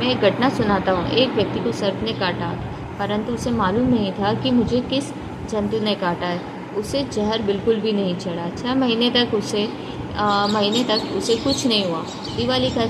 मैं एक घटना सुनाता हूँ। एक व्यक्ति को सर्प ने काटा, परंतु उसे मालूम नहीं था कि मुझे किस जंतु ने काटा है। उसे जहर बिल्कुल भी नहीं चढ़ा। 6 महीने तक उसे कुछ नहीं हुआ। दिवाली का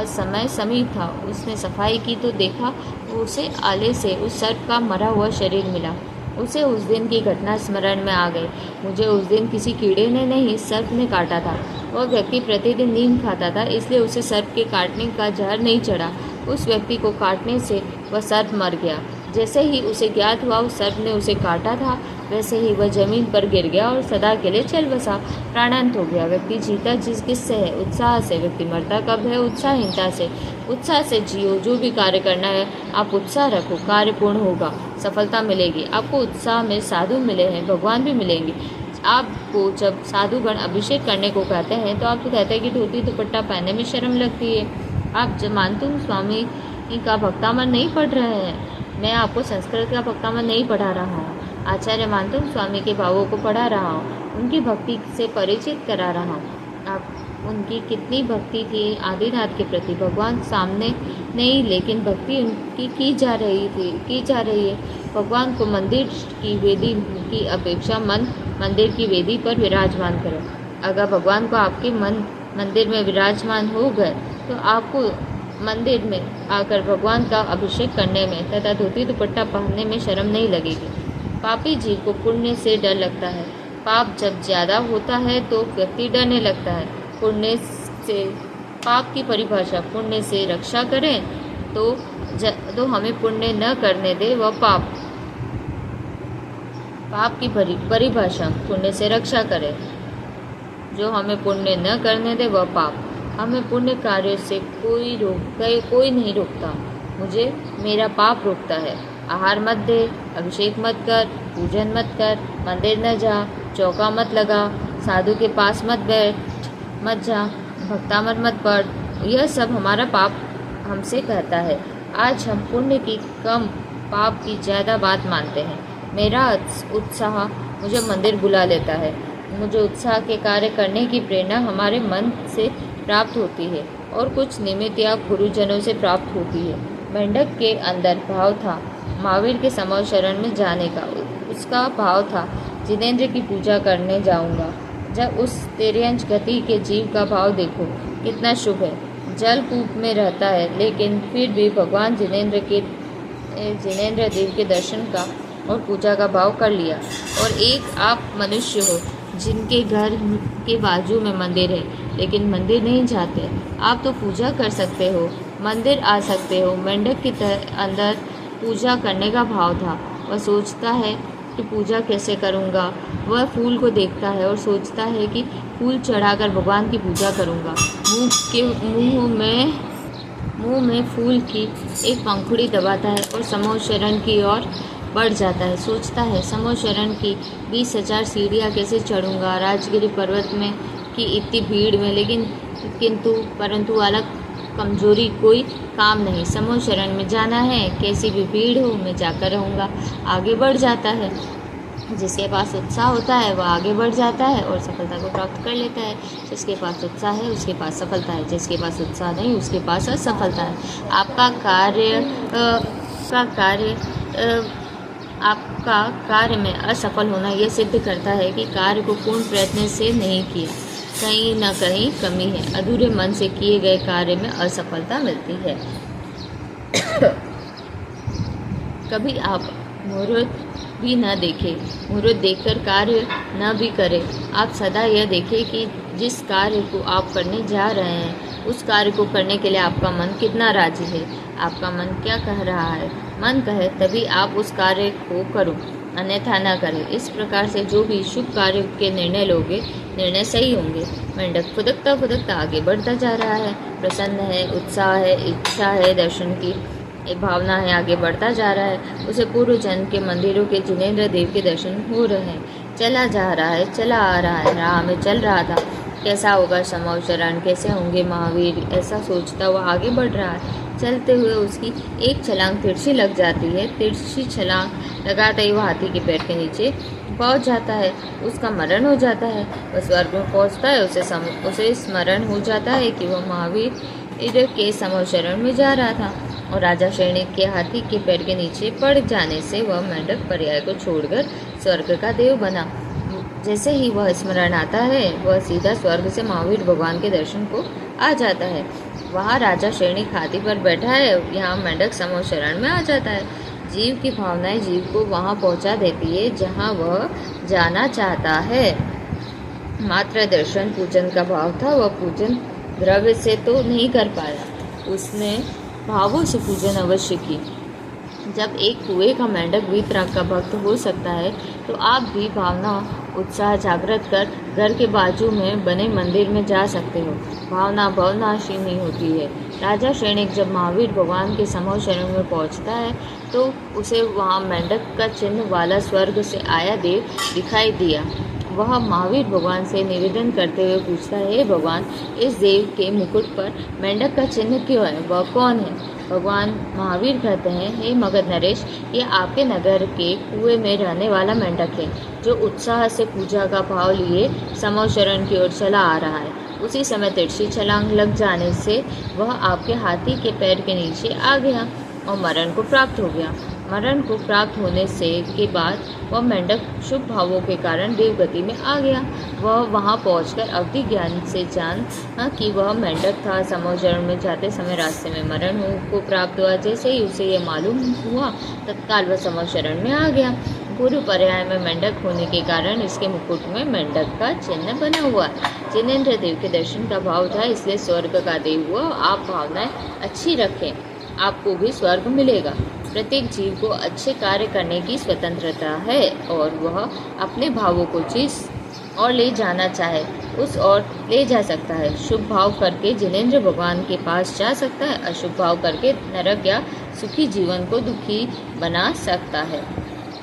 समय समीप था। उसने सफाई की तो देखा उसे आले से उस सर्प का मरा हुआ शरीर मिला। उसे उस दिन की घटना स्मरण में आ गई। मुझे उस दिन किसी कीड़े ने नहीं, सर्प ने काटा था। वह व्यक्ति प्रतिदिन नीम खाता था, इसलिए उसे सर्प के काटने का जहर नहीं चढ़ा। उस व्यक्ति को काटने से वह सर्प मर गया। जैसे ही उसे ज्ञात हुआ उस सर्प ने उसे काटा था, वैसे ही वह जमीन पर गिर गया और सदा के लिए चल बसा, प्राणांत हो गया। व्यक्ति जीता किससे है? उत्साह से। व्यक्ति मरता कब है? उत्साहहीनता से। उत्साह से जियो। जो भी कार्य करना है आप उत्साह रखो, कार्य पूर्ण होगा, सफलता मिलेगी। आपको उत्साह में साधु मिले हैं, भगवान भी मिलेंगे। आपको जब साधुगण अभिषेक करने को कहते हैं तो आप तो कहते हैं कि धोती दुपट्टा पहनने में शर्म लगती है। आप जब मानतुम स्वामी का भक्तामन नहीं पढ़ रहे हैं। मैं आपको संस्कृत का भक्तामन नहीं पढ़ा रहा हूँ, आचार्य मानतुम स्वामी के भावों को पढ़ा रहा हूँ, उनकी भक्ति से परिचित करा रहा हूँ। आप उनकी कितनी भक्ति थी आदिनाथ के प्रति, भगवान सामने नहीं, लेकिन भक्ति उनकी की जा रही है। भगवान को मंदिर की वेदी की अपेक्षा मंदिर की वेदी पर विराजमान करो। अगर भगवान को आपके मंदिर में विराजमान हो गए तो आपको मंदिर में आकर भगवान का अभिषेक करने में तथा धोती दुपट्टा पहनने में शर्म नहीं लगेगी। पापी जीव को पुण्य से डर लगता है। पाप जब ज़्यादा होता है तो व्यक्ति डरने लगता है। पुण्य से पाप की परिभाषा, पुण्य से रक्षा करें तो हमें पुण्य न करने दे वह पाप की परिभाषा, पुण्य से रक्षा करे, जो हमें पुण्य न करने दे वह पाप। हमें पुण्य कार्य से कोई नहीं रोकता, मुझे मेरा पाप रोकता है। आहार मत दे, अभिषेक मत कर, पूजन मत कर, मंदिर न जा, चौका मत लगा, साधु के पास मत जा, भक्तामन मत पढ़। यह सब हमारा पाप हमसे कहता है। आज हम पुण्य की कम, पाप की ज़्यादा बात मानते हैं। मेरा उत्साह मुझे मंदिर बुला लेता है। मुझे उत्साह के कार्य करने की प्रेरणा हमारे मन से प्राप्त होती है और कुछ निमित्त या गुरुजनों से प्राप्त होती है। मेंढक के अंदर भाव था महावीर के समव शरण में जाने का। उसका भाव था जिनेंद्र की पूजा करने जाऊंगा। जब उस तिर्यंच गति के जीव का भाव देखो कितना शुभ है। जल कूप में रहता है लेकिन फिर भी भगवान जिनेंद्र देव के दर्शन का और पूजा का भाव कर लिया। और एक आप मनुष्य हो जिनके घर के बाजू में मंदिर है लेकिन मंदिर नहीं जाते। आप तो पूजा कर सकते हो, मंदिर आ सकते हो। मेंढक के अंदर पूजा करने का भाव था। वह सोचता है कि पूजा कैसे करूँगा। वह फूल को देखता है और सोचता है कि फूल चढ़ाकर भगवान की पूजा करूँगा। मुंह में फूल की एक पंखुड़ी दबाता है और समूह शरण की ओर बढ़ जाता है। सोचता है समूह शरण की 20,000 सीढ़ियाँ कैसे चढ़ूँगा राजगिरी पर्वत में की इतनी भीड़ में, परंतु वाला कमजोरी कोई काम नहीं। समूह शरण में जाना है, कैसी भी भीड़ हो मैं जाकर रहूँगा। आगे बढ़ जाता है। जिसके पास उत्साह होता है वह आगे बढ़ जाता है और सफलता को प्राप्त कर लेता है। जिसके पास उत्साह है उसके पास सफलता है, जिसके पास उत्साह नहीं उसके पास असफलता है। आपका कार्य में असफल होना यह सिद्ध करता है कि कार्य को पूर्ण प्रयत्न से नहीं किया। कहीं न कहीं कमी है। अधूरे मन से किए गए कार्य में असफलता मिलती है। कभी आप मुहूर्त भी न देखें, मुहूर्त देखकर कार्य न भी करें। आप सदा यह देखें कि जिस कार्य को आप करने जा रहे हैं उस कार्य को करने के लिए आपका मन कितना राजी है। आपका मन क्या कह रहा है? मन कहे तभी आप उस कार्य को करो, अन्यथा न करें। इस प्रकार से जो भी शुभ कार्य के निर्णय लोगे, निर्णय सही होंगे। मेंढक फुदकता फुदकता आगे बढ़ता जा रहा है। प्रसन्न है, उत्साह है, इच्छा है, दर्शन की भावना है, आगे बढ़ता जा रहा है। उसे पूर्व जन्म के मंदिरों के जिनेंद्र देव के दर्शन हो रहे हैं। चला जा रहा है, चला आ रहा है, राह में चल रहा था। कैसा होगा समव शरण, कैसे होंगे महावीर, ऐसा सोचता हुआ आगे बढ़ रहा है। चलते हुए उसकी एक छलांग तिरछी लग जाती है। तिरछी छलांग लगाते ही वह हाथी के पैर के नीचे पहुंच जाता है। उसका मरण हो जाता है। वह स्वर्ग में पहुंचता है। उसे स्मरण हो जाता है कि वह महावीर इधर के समूह शरण में जा रहा था और राजा शैणिक के हाथी के पैर के नीचे पड़ जाने से वह मेंढक पर्याय को छोड़कर स्वर्ग का देव बना। जैसे ही वह स्मरण आता है वह सीधा स्वर्ग से महावीर भगवान के दर्शन को आ जाता है। वहाँ राजा शैणिक हाथी पर बैठा है, यहाँ मेंढक समूह शरण में आ जाता है। जीव की भावनाएं जीव को वहाँ पहुँचा देती है जहाँ वह जाना चाहता है। मात्र दर्शन पूजन का भाव था, वह पूजन द्रव्य से तो नहीं कर पाया, उसने भावों से पूजन अवश्य की। जब एक कुएं का मेंढक भी तरह का भक्त हो सकता है तो आप भी भावना उत्साह जागृत कर घर के बाजू में बने मंदिर में जा सकते हो। भावना भवनाशी नहीं होती है। राजा शैणिक जब महावीर भगवान के समूह शरण में पहुंचता है तो उसे वहां मेंढक का चिन्ह वाला स्वर्ग से आया देव दिखाई दिया। वह महावीर भगवान से निवेदन करते हुए पूछता है, हे भगवान, इस देव के मुकुट पर मेंढक का चिन्ह क्यों है? वह कौन है? भगवान महावीर कहते हैं, हे मगध नरेश, ये आपके नगर के कुएं में रहने वाला मेंढक है जो उत्साह से पूजा का भाव लिए समूह शरण की ओर चला आ रहा है। उसी समय तिरछी छलांग लग जाने से वह आपके हाथी के पैर के नीचे आ गया और मरण को प्राप्त हो गया। मरण को प्राप्त होने से के बाद वह मेंढक शुभ भावों के कारण देवगति में आ गया। वह वहां पहुंचकर अवधि ज्ञान से जान कि वह मेंढक था। समूह शरण में जाते समय रास्ते में मरण को प्राप्त हुआ। जैसे ही उसे यह मालूम हुआ तत्काल वह समूह शरण में आ गया। पूर्व पर्याय में मेंढक होने के कारण इसके मुकुट में मेंढक का चिन्ह बना हुआ। जिनेंद्र देव के दर्शन का भाव था, इसलिए स्वर्ग का देव हुआ। आप भावनाएं अच्छी रखें, आपको भी स्वर्ग मिलेगा। प्रत्येक जीव को अच्छे कार्य करने की स्वतंत्रता है और वह अपने भावों को जिस और ले जाना चाहे उस और ले जा सकता है। शुभ भाव करके जिनेंद्र भगवान के पास जा सकता है, अशुभ भाव करके नरक या सुखी जीवन को दुखी बना सकता है।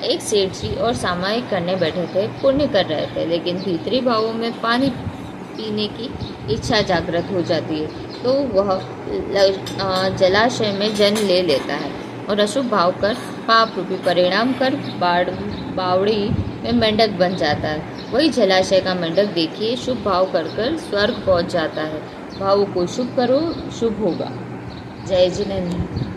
एक सेठ जी और सामायिक करने बैठे थे, पुण्य कर रहे थे, लेकिन भीतरी भावों में पानी पीने की इच्छा जागृत हो जाती है तो वह जलाशय में जन्म ले लेता है और अशुभ भाव कर पाप रूपी परिणाम कर बावड़ी में मेंढक बन जाता है। वही जलाशय का मेंढक देखिए शुभ भाव कर स्वर्ग पहुंच जाता है। भावों को शुभ करो, शुभ होगा। जय जिनेंद्र।